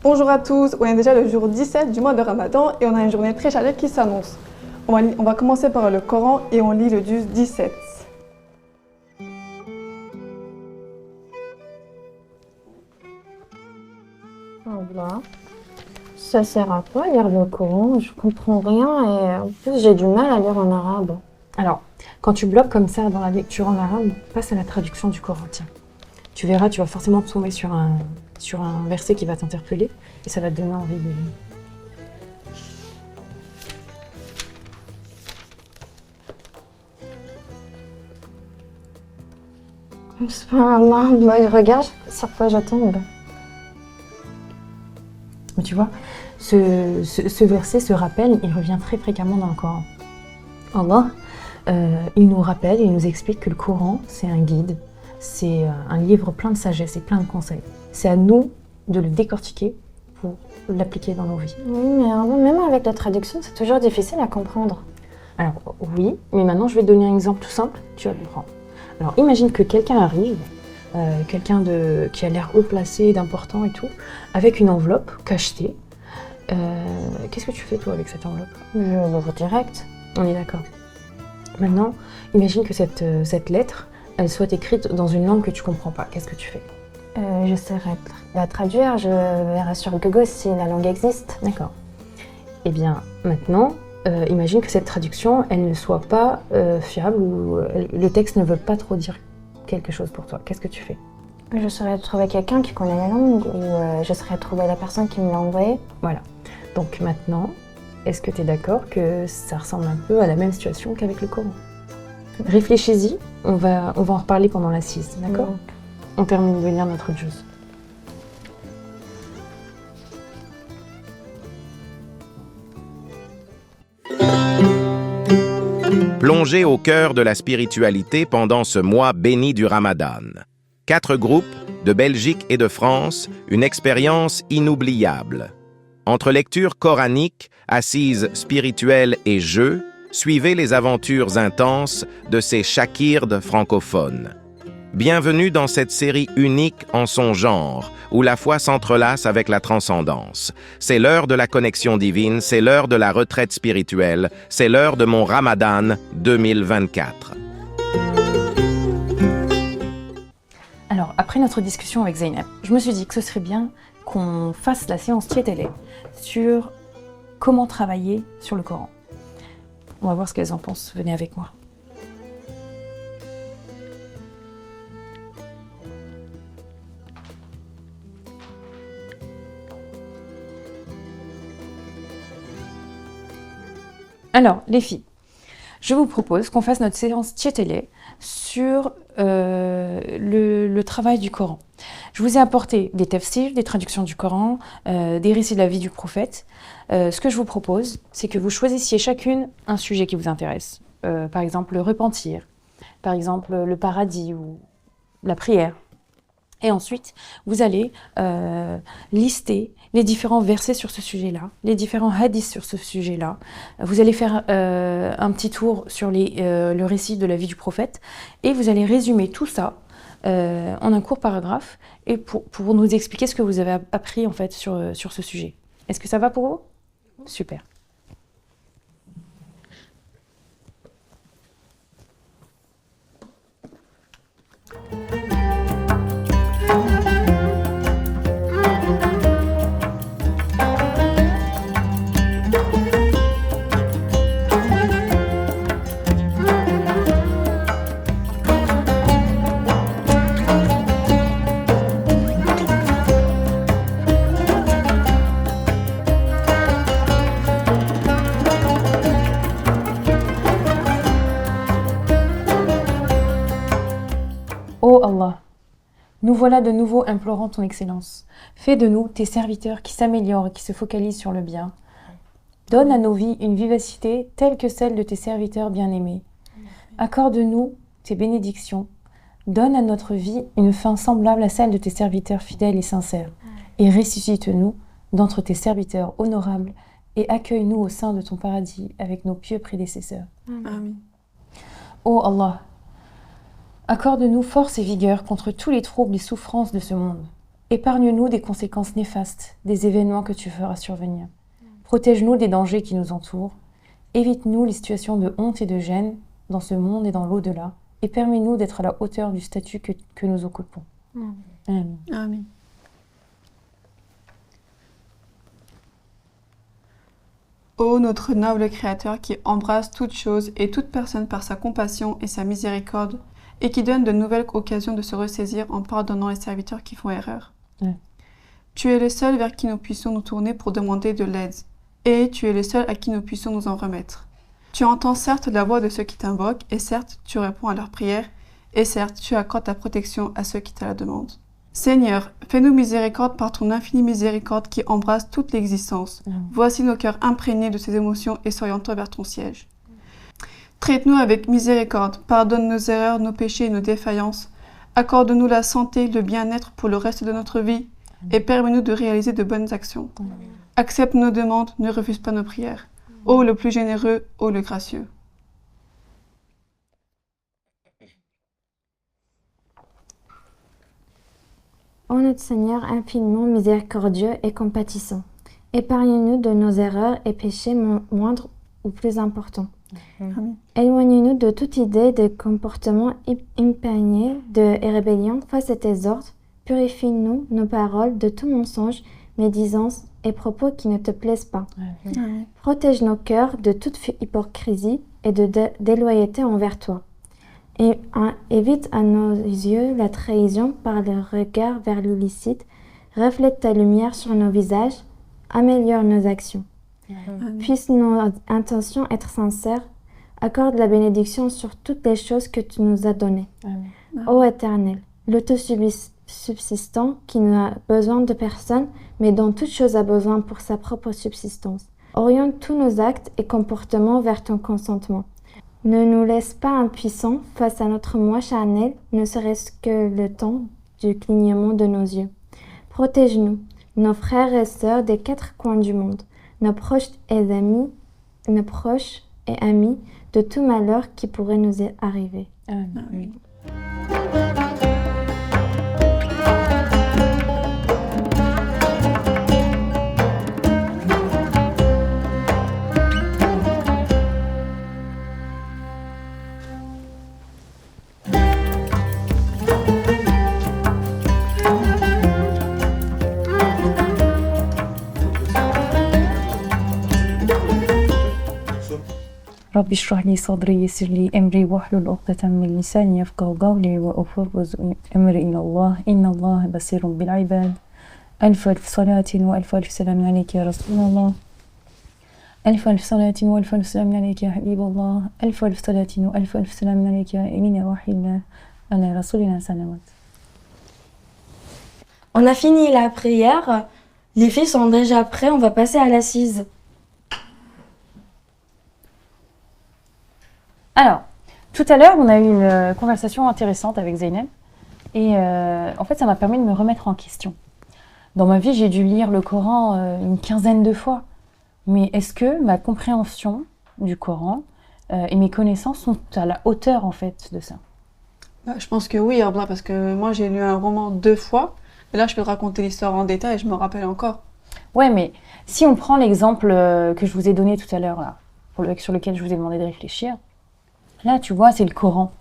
Bonjour à tous, on est déjà le jour 17 du mois de Ramadan et on a une journée très chargée qui s'annonce. On va commencer par le Coran et on lit le juz 17. Allah. Ça sert à quoi lire le Coran? Je comprends rien et en plus j'ai du mal à lire en arabe. Alors, quand tu bloques comme ça dans la lecture en arabe, passe à la traduction du Coran, tiens. Tu verras, tu vas forcément tomber sur un verset qui va t'interpeller et ça va te donner envie de lire. Subhanallah, moi je regarde sur quoi je tombe. Mais tu vois, ce verset, ce rappel, il revient très fréquemment dans le Coran. Allah, il nous rappelle, il nous explique que le Coran, c'est un guide, c'est un livre plein de sagesse et plein de conseils. C'est à nous de le décortiquer pour l'appliquer dans nos vies. Oui, mais même avec la traduction, c'est toujours difficile à comprendre. Alors oui, mais maintenant je vais te donner un exemple tout simple, tu vas comprendre. Alors imagine que quelqu'un arrive, quelqu'un qui a l'air haut placé, d'important et tout, avec une enveloppe cachetée. Qu'est-ce que tu fais toi avec cette enveloppe? Je l'ouvre direct. On est d'accord. Maintenant, imagine que cette lettre, elle soit écrite dans une langue que tu comprends pas. Qu'est-ce que tu fais? J'essaierai de la traduire, je verrai sur Google si la langue existe. D'accord. Eh bien, maintenant, imagine que cette traduction, elle ne soit pas fiable ou le texte ne veut pas trop dire quelque chose pour toi. Qu'est-ce que tu fais? Je saurais trouver quelqu'un qui connaît la langue ou je saurais trouver la personne qui me l'a envoyé. Voilà. Donc maintenant, est-ce que tu es d'accord que ça ressemble un peu à la même situation qu'avec le Coran? Réfléchis-y, on va en reparler pendant la sieste, d'accord? On termine de lire notre juz. Plongez au cœur de la spiritualité pendant ce mois béni du Ramadan. 4 groupes, de Belgique et de France, une expérience inoubliable. Entre lecture coranique, assises spirituelles et jeux, suivez les aventures intenses de ces shakirdes francophones. Bienvenue dans cette série unique en son genre, où la foi s'entrelace avec la transcendance. C'est l'heure de la connexion divine, c'est l'heure de la retraite spirituelle, c'est l'heure de mon Ramadan 2024. Alors, après notre discussion avec Zeynep, je me suis dit que ce serait bien qu'on fasse la séance Tietele sur comment travailler sur le Coran. On va voir ce qu'elles en pensent. Venez avec moi. Alors, les filles, je vous propose qu'on fasse notre séance Tietele sur le travail du Coran. Je vous ai apporté des tafsirs, des traductions du Coran, des récits de la vie du prophète. Ce que je vous propose, c'est que vous choisissiez chacune un sujet qui vous intéresse. Par exemple, le repentir, par exemple, le paradis ou la prière. Et ensuite, vous allez lister les différents versets sur ce sujet-là, les différents hadiths sur ce sujet-là. Vous allez faire un petit tour sur le récit de la vie du prophète et vous allez résumer tout ça en un court paragraphe et pour nous expliquer ce que vous avez appris en fait sur ce sujet. Est-ce que ça va pour vous? Super. Ô Allah, nous voilà de nouveau implorant ton excellence. Fais de nous tes serviteurs qui s'améliorent et qui se focalisent sur le bien. Donne à nos vies une vivacité telle que celle de tes serviteurs bien-aimés. Accorde-nous tes bénédictions. Donne à notre vie une fin semblable à celle de tes serviteurs fidèles et sincères. Et ressuscite-nous d'entre tes serviteurs honorables et accueille-nous au sein de ton paradis avec nos pieux prédécesseurs. Amen. Ô Allah, accorde-nous force et vigueur contre tous les troubles et souffrances de ce monde. Épargne-nous des conséquences néfastes des événements que tu feras survenir. Protège-nous des dangers qui nous entourent. Évite-nous les situations de honte et de gêne dans ce monde et dans l'au-delà. Et permets-nous d'être à la hauteur du statut que nous occupons. Amen. Amen. Ô notre noble Créateur qui embrasse toutes choses et toute personne par sa compassion et sa miséricorde, et qui donne de nouvelles occasions de se ressaisir en pardonnant les serviteurs qui font erreur. Tu es le seul vers qui nous puissions nous tourner pour demander de l'aide, et tu es le seul à qui nous puissions nous en remettre. Tu entends certes la voix de ceux qui t'invoquent, et certes tu réponds à leurs prières, et certes tu accordes ta protection à ceux qui te la demandent. Seigneur, fais-nous miséricorde par ton infinie miséricorde qui embrasse toute l'existence. Voici nos cœurs imprégnés de ces émotions et s'orientons vers ton siège. Traite-nous avec miséricorde, pardonne nos erreurs, nos péchés et nos défaillances. Accorde-nous la santé, le bien-être pour le reste de notre vie et permets-nous de réaliser de bonnes actions. Accepte nos demandes, ne refuse pas nos prières. Ô le plus généreux, ô le gracieux. Ô notre Seigneur infiniment miséricordieux et compatissant, épargne-nous de nos erreurs et péchés moindres ou plus importants. Amen. Éloigne-nous de toute idée de comportement impagné et rébellion face à tes ordres. Purifie-nous nos paroles de tout mensonge, médisance et propos qui ne te plaisent pas. Amen. Protège nos cœurs de toute hypocrisie et de déloyauté envers toi. Et évite à nos yeux la trahison par le regard vers l'illicite. Reflète ta lumière sur nos visages. Améliore nos actions. Amen. Puisse nos intentions être sincères. Accorde la bénédiction sur toutes les choses que tu nous as données. Amen. Ô Éternel, l'autosubsistant qui n'a besoin de personne, mais dont toute chose a besoin pour sa propre subsistance. Oriente tous nos actes et comportements vers ton consentement. Ne nous laisse pas impuissants face à notre moi charnel, ne serait-ce que le temps du clignement de nos yeux. Protège-nous, nos frères et sœurs des quatre coins du monde, nos proches et amis de tout malheur qui pourrait nous arriver. Amen. رب اشرح لي صدري يسر لي أمري واحلل عقدة من لساني يفقهوا قولي وأفوض أمري إلى الله إن الله بصير بالعباد ألف ألف صلاة وألف ألف سلام عليك يا رسول الله ألف ألف صلاة وألف ألف سلام عليك يا حبيب الله ألف ألف صلاة وألف ألف سلام عليك يا أمين وحي الله على رسولنا صلوات. On a fini la prière, les filles sont déjà prêtes, on va passer à l'assise. Alors, tout à l'heure, on a eu une conversation intéressante avec Zeynep et en fait, ça m'a permis de me remettre en question. Dans ma vie, j'ai dû lire le Coran une quinzaine de fois, mais est-ce que ma compréhension du Coran et mes connaissances sont à la hauteur en fait de ça? Je pense que oui, Abla, parce que moi j'ai lu un roman 2 fois, et là je peux te raconter l'histoire en détail et je me rappelle encore. Ouais, mais si on prend l'exemple que je vous ai donné tout à l'heure, là, sur lequel je vous ai demandé de réfléchir, là, tu vois, c'est le Coran.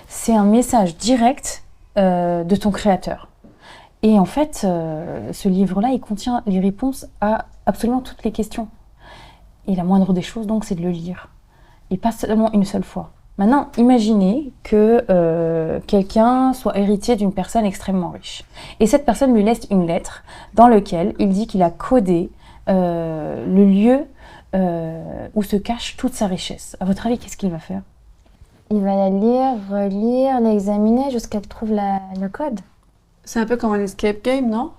C'est un message direct de ton créateur. Et en fait, ce livre-là, il contient les réponses à absolument toutes les questions. Et la moindre des choses, donc, c'est de le lire. Et pas seulement une seule fois. Maintenant, imaginez que quelqu'un soit héritier d'une personne extrêmement riche. Et cette personne lui laisse une lettre dans laquelle il dit qu'il a codé le lieu où se cache toute sa richesse. À votre avis, qu'est-ce qu'il va faire? Il va la lire, relire, l'examiner jusqu'à trouver le code. C'est un peu comme un escape game, non?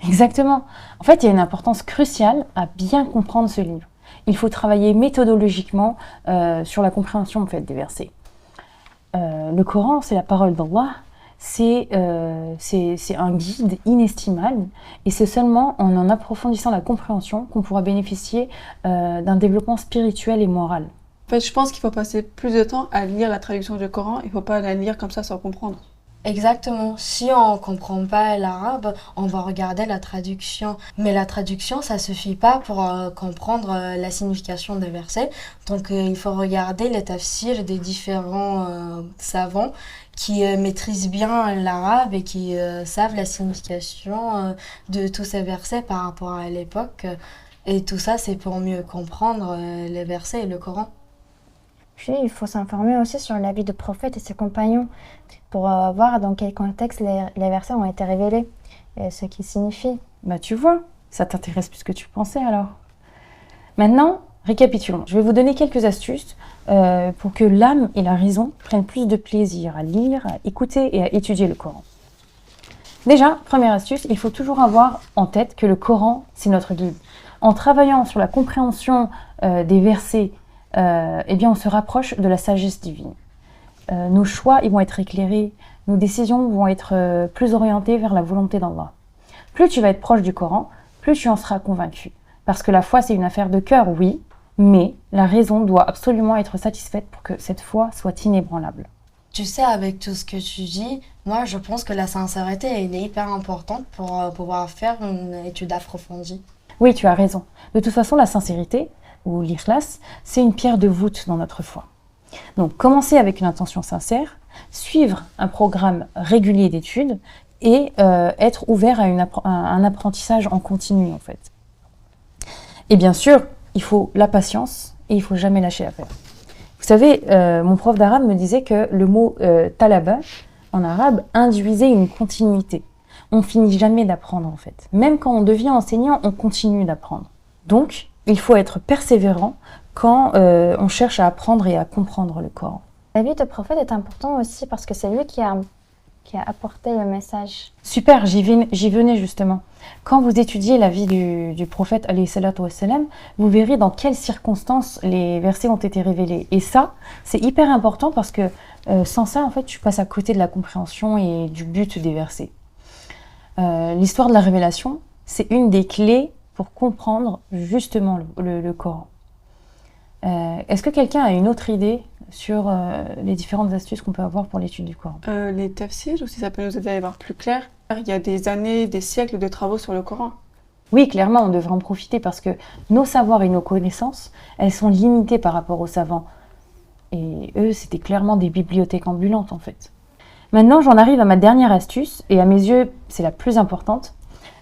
Exactement. En fait, il y a une importance cruciale à bien comprendre ce livre. Il faut travailler méthodologiquement sur la compréhension en fait, des versets. Le Coran, c'est la parole d'Allah, c'est un guide inestimable et c'est seulement en approfondissant la compréhension qu'on pourra bénéficier d'un développement spirituel et moral. En fait, je pense qu'il faut passer plus de temps à lire la traduction du Coran, il ne faut pas la lire comme ça sans comprendre. Exactement. Si on comprend pas l'arabe, on va regarder la traduction. Mais la traduction, ça suffit pas pour comprendre la signification des versets. Donc, il faut regarder les tafsirs des différents savants qui maîtrisent bien l'arabe et qui savent la signification de tous ces versets par rapport à l'époque. Et tout ça, c'est pour mieux comprendre les versets et le Coran. Puis, il faut s'informer aussi sur la vie du prophète et ses compagnons pour voir dans quel contexte les versets ont été révélés et ce qu'ils signifient. Bah tu vois, ça t'intéresse plus que tu pensais alors. Maintenant, récapitulons. Je vais vous donner quelques astuces pour que l'âme et la raison prennent plus de plaisir à lire, à écouter et à étudier le Coran. Déjà, première astuce, il faut toujours avoir en tête que le Coran, c'est notre guide. En travaillant sur la compréhension des versets, eh bien, on se rapproche de la sagesse divine. Nos choix ils vont être éclairés, nos décisions vont être plus orientées vers la volonté d'Allah. Plus tu vas être proche du Coran, plus tu en seras convaincu. Parce que la foi, c'est une affaire de cœur, oui, mais la raison doit absolument être satisfaite pour que cette foi soit inébranlable. Tu sais, avec tout ce que tu dis, moi, je pense que la sincérité, elle est hyper importante pour pouvoir faire une étude approfondie. Oui, tu as raison. De toute façon, la sincérité, ou l'ikhlas, c'est une pierre de voûte dans notre foi. Donc, commencer avec une intention sincère, suivre un programme régulier d'études et être ouvert à un apprentissage en continu, en fait. Et bien sûr, il faut la patience et il faut jamais lâcher l'affaire. Vous savez, mon prof d'arabe me disait que le mot talaba, en arabe, induisait une continuité. On finit jamais d'apprendre, en fait. Même quand on devient enseignant, on continue d'apprendre. Donc, il faut être persévérant quand on cherche à apprendre et à comprendre le Coran. La vie du prophète est important aussi parce que c'est lui qui a apporté le message. Super, j'y venais justement. Quand vous étudiez la vie du prophète, alayhi salatu wassalam, vous verrez dans quelles circonstances les versets ont été révélés. Et ça, c'est hyper important parce que sans ça, en fait, tu passes à côté de la compréhension et du but des versets. L'histoire de la révélation, c'est une des clés pour comprendre justement le Coran. Est-ce que quelqu'un a une autre idée sur les différentes astuces qu'on peut avoir pour l'étude du Coran? Les tafsirs aussi, ça peut nous aider à y voir plus clair. Il y a des années, des siècles de travaux sur le Coran. Oui, clairement, on devrait en profiter parce que nos savoirs et nos connaissances, elles sont limitées par rapport aux savants. Et eux, c'était clairement des bibliothèques ambulantes en fait. Maintenant, j'en arrive à ma dernière astuce, et à mes yeux, c'est la plus importante.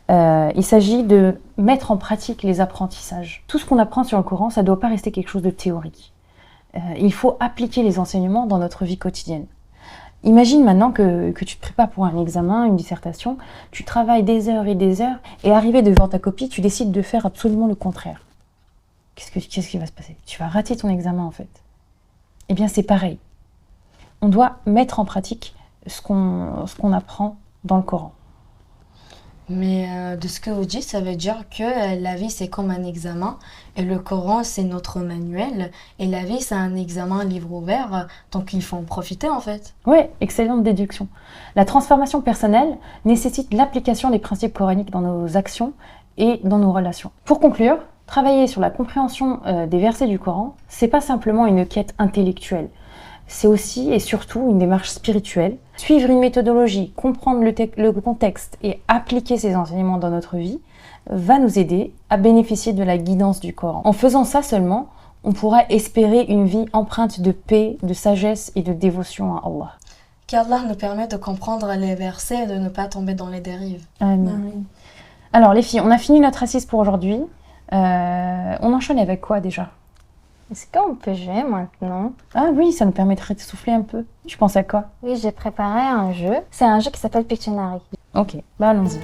Il s'agit de mettre en pratique les apprentissages. Tout ce qu'on apprend sur le Coran, ça ne doit pas rester quelque chose de théorique. Il faut appliquer les enseignements dans notre vie quotidienne. Imagine maintenant que tu te prépares pour un examen, une dissertation, tu travailles des heures, et arrivé devant ta copie, tu décides de faire absolument le contraire. Qu'est-ce qui va se passer? Tu vas rater ton examen en fait. Eh bien c'est pareil. On doit mettre en pratique ce qu'on apprend dans le Coran. Mais de ce que vous dites, ça veut dire que la vie, c'est comme un examen et le Coran, c'est notre manuel. Et la vie, c'est un examen livre ouvert, donc il faut en profiter en fait. Oui, excellente déduction. La transformation personnelle nécessite l'application des principes coraniques dans nos actions et dans nos relations. Pour conclure, travailler sur la compréhension des versets du Coran, c'est pas simplement une quête intellectuelle. C'est aussi et surtout une démarche spirituelle. Suivre une méthodologie, comprendre le contexte et appliquer ces enseignements dans notre vie va nous aider à bénéficier de la guidance du Coran. En faisant ça seulement, on pourra espérer une vie empreinte de paix, de sagesse et de dévotion à Allah. Qu'Allah nous permette de comprendre les versets et de ne pas tomber dans les dérives. Amen. Alors les filles, on a fini notre assise pour aujourd'hui. On enchaîne avec quoi déjà? Est-ce qu'on peut jouer maintenant? Ah oui, ça nous permettrait de souffler un peu. Tu penses à quoi? Oui, j'ai préparé un jeu. C'est un jeu qui s'appelle Pictionary. Ok, bah allons-y.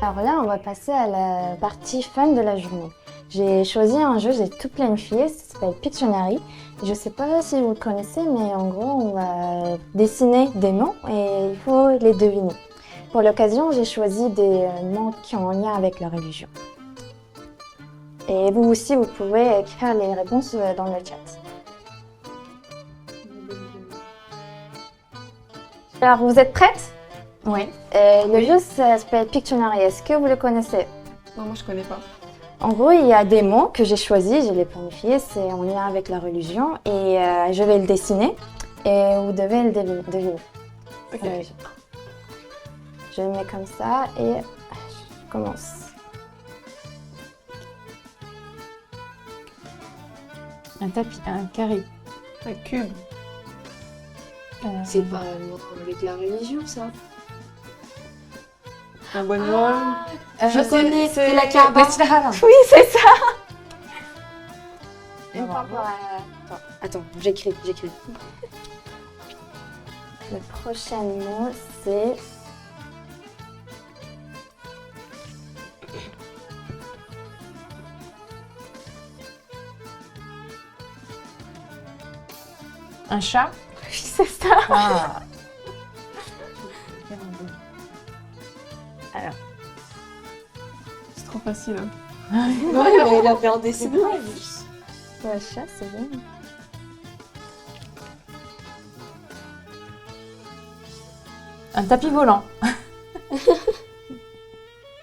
Alors là, on va passer à la partie fun de la journée. J'ai choisi un jeu, j'ai tout planifié, ça s'appelle Pictionary. Je sais pas si vous le connaissez, mais en gros, on va dessiner des mots et il faut les deviner. Pour l'occasion, j'ai choisi des mots qui ont un lien avec la religion. Et vous aussi, vous pouvez écrire les réponses dans le chat. Alors, vous êtes prêtes? Oui. Le jeu, ça s'appelle Pictionary. Est-ce que vous le connaissez? Non, moi je connais pas. En gros, il y a des mots que j'ai choisis, je l'ai planifié, c'est en lien avec la religion et je vais le dessiner et vous devez le deviner. Ok. Je le mets comme ça et je commence. Un tapis, un carré. Un cube. C'est pas avec la religion, ça. Un bonbon. Je connais, c'est la Kaaba. Oui, c'est ça. Une fois Bravo. pour, Attends, j'écris. le prochain mot, c'est Un chat. oui, c'est ça. Ah. C'est trop facile. Hein. Ouais, mais il a fait un dessin. Le chat, c'est bien. Un tapis volant.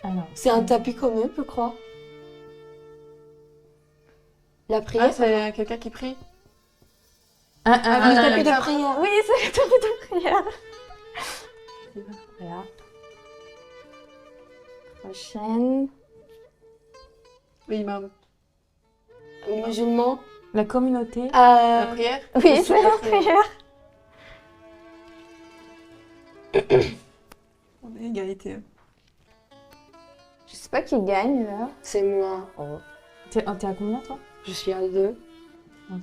Alors, C'est un tapis commun, je crois. La Ah, prière. c'est quelqu'un qui prie. un tapis de prière. Oui, c'est le tapis de prière. Voilà. Prochaine. L'imam. Musulman. La communauté. La prière. Oui, c'est la prière. On est égalité. Je sais pas qui gagne là. C'est moi. T'es à combien, toi? Je suis à 2. Ok.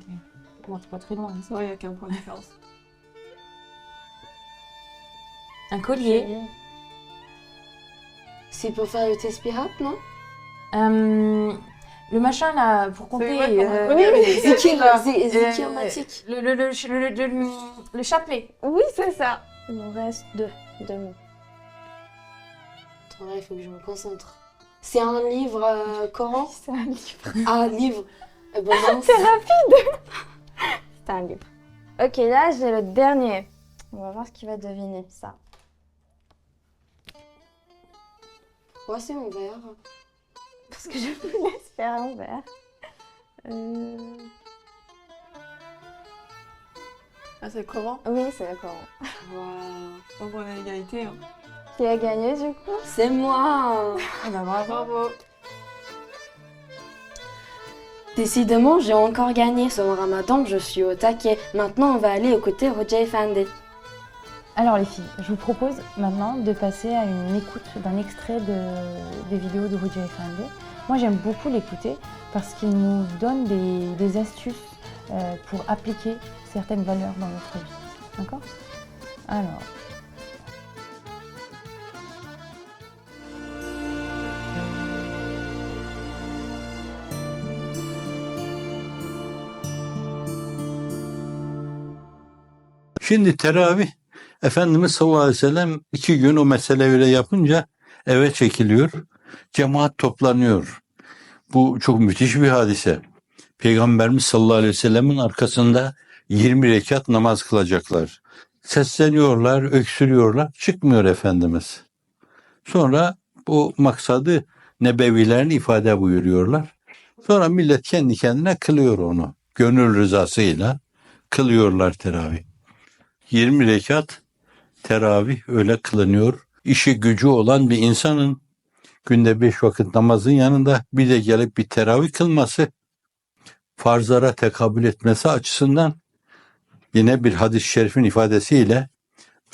Bon, t'es pas très loin. C'est vrai, il n'y a qu'un point de différence. Un collier. C'est pour faire le tespirat, non? Le machin, là, pour compter. vrai, pour- Oui, oui, zikirmatique. Le chapelet. Oui, c'est ça. Il nous reste deux mots. Attends, là, il faut que je me concentre. C'est un livre Coran? C'est un livre. Ah, un livre. Eh ben non, C'est rapide. C'est un livre. Ok, là j'ai le dernier. On va voir ce qu'il va deviner. Ça. Pourquoi c'est en vert? Parce que je vous laisse faire un verre. Ah, c'est le Coran. Oui, c'est le Coran. Waouh. Donc on est égalité. Hein. Qui a gagné du coup? C'est moi. Ah bah bravo. Bravo. Décidément, j'ai encore gagné ce ramadan, je suis au taquet. Maintenant, on va aller écouter Roger Fandé. Alors les filles, je vous propose maintenant de passer à une écoute d'un extrait des vidéos de Roger Fandé. Moi j'aime beaucoup l'écouter parce qu'il nous donne des astuces pour appliquer certaines valeurs dans notre vie. D'accord? Alors... Şimdi teravih, Efendimiz sallallahu aleyhi ve sellem 2 gün o mesele öyle yapınca eve çekiliyor. Cemaat toplanıyor. Bu çok müthiş bir hadise. Peygamberimiz sallallahu aleyhi ve sellemin arkasında 20 rekat namaz kılacaklar. Sesleniyorlar, öksürüyorlar. Çıkmıyor Efendimiz. Sonra bu maksadı nebevilerin ifade buyuruyorlar. Sonra millet kendi kendine kılıyor onu. Gönül rızasıyla kılıyorlar teravih. 20 rekat teravih öyle kılınıyor. İşi gücü olan bir insanın günde 5 vakit namazın yanında bir de gelip bir teravih kılması, farzlara tekabül etmesi açısından yine bir hadis-i şerifin ifadesiyle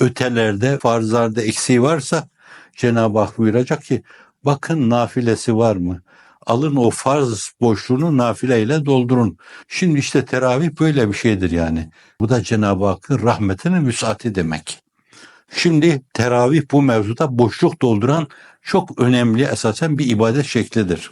ötelerde, farzlarda eksiği varsa Cenab-ı Hak buyuracak ki bakın nafilesi var mı? Alın o farz boşluğunu nafileyle doldurun. Şimdi işte teravih böyle bir şeydir yani. Bu da Cenab-ı Hakk'ın rahmetinin vüsati demek. Şimdi teravih bu mevzuda boşluk dolduran çok önemli esasen bir ibadet şeklidir.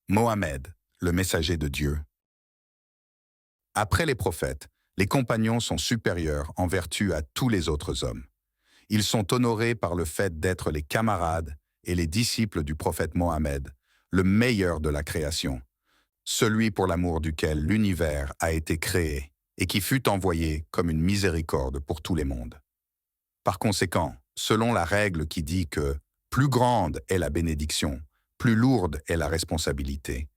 Mohammed, le messager de Dieu. Après les prophètes, les compagnons sont supérieurs en vertu à tous les autres hommes. Ils sont honorés par le fait d'être les camarades et les disciples du prophète Mohammed, le meilleur de la création. celui pour l'amour duquel l'univers a été créé et qui fut envoyé comme une miséricorde pour tous les mondes. Par conséquent, selon la règle qui dit que plus grande est la bénédiction, plus lourde est la responsabilité,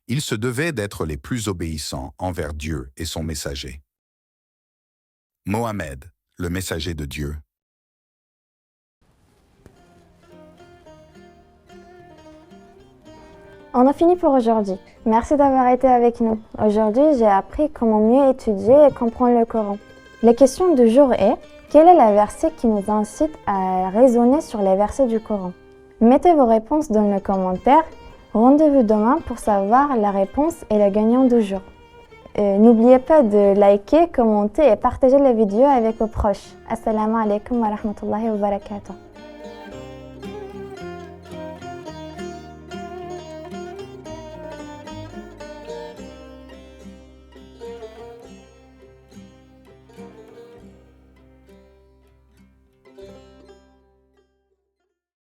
ils se devaient d'être les plus obéissants envers Dieu et son messager. Mohammed, le messager de Dieu. On a fini pour aujourd'hui. Merci d'avoir été avec nous. Aujourd'hui, j'ai appris comment mieux étudier et comprendre le Coran. La question du jour est: quel est le verset qui nous incite à raisonner sur les versets du Coran? Mettez vos réponses dans le commentaire. Rendez-vous demain pour savoir la réponse et le gagnant du jour. N'oubliez pas de liker, commenter et partager la vidéo avec vos proches. Assalamu alaikum wa rahmatullahi wa barakatuh.